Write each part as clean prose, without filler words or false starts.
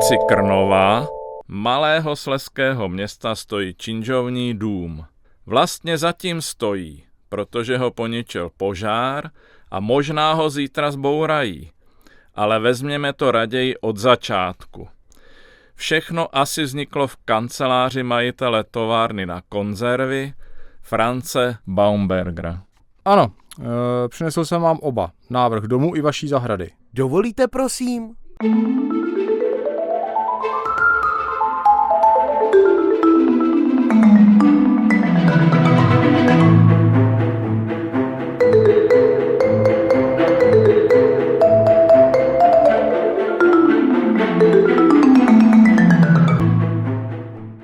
ulici Krnova, malého slezského města, stojí činžovní dům. Vlastně zatím stojí, protože ho poničil požár a možná ho zítra zbourají. Ale vezměme to raději od začátku. Všechno asi vzniklo v kanceláři majitele továrny na konzervy, France Baumbergera. Ano, přinesl jsem vám oba. Návrh domu i vaší zahrady. Dovolíte, prosím?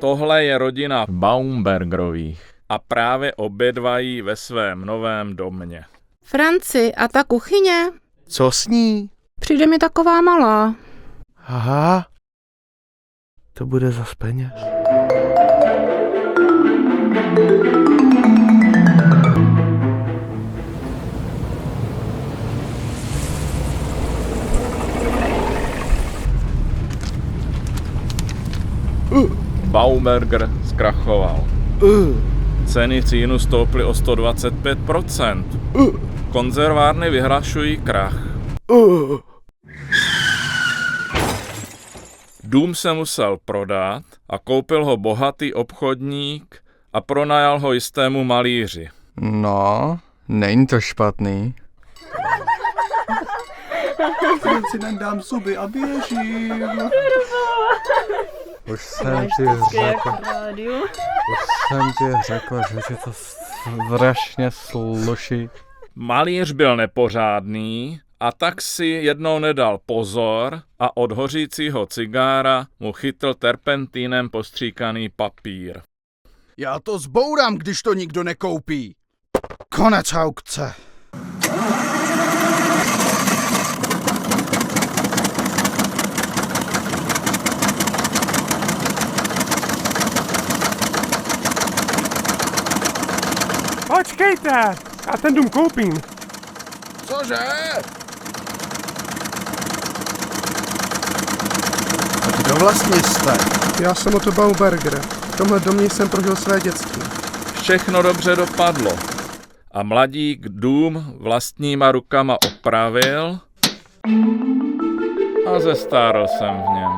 Tohle je rodina Baumbergerových a právě obědvají ve svém novém domě. Franci, a ta kuchyně? Co s ní? Přijde mi taková malá. Aha. To bude zas peněz. Baumberger zkrachoval. Ceny cínu stouply o 125%. Konzervárny vyhlašují krach. Dům se musel prodat a koupil ho bohatý obchodník a pronajal ho jistému malíři. No, není to špatný. Teď si dám zuby a běžím. Už jsem ti řekl, že tě to strašně sluší. Malíř byl nepořádný a tak si jednou nedal pozor a od hořícího cigára mu chytl terpentínem postříkaný papír. Já to zbourám, když to nikdo nekoupí. Konec aukce. Počkejte, já ten dům koupím. Cože? A kdo vlastně jste? Já jsem Otto Baumberger. V tomhle domě jsem prožil své dětství. Všechno dobře dopadlo a mladík dům vlastníma rukama opravil a zestárl jsem v něm.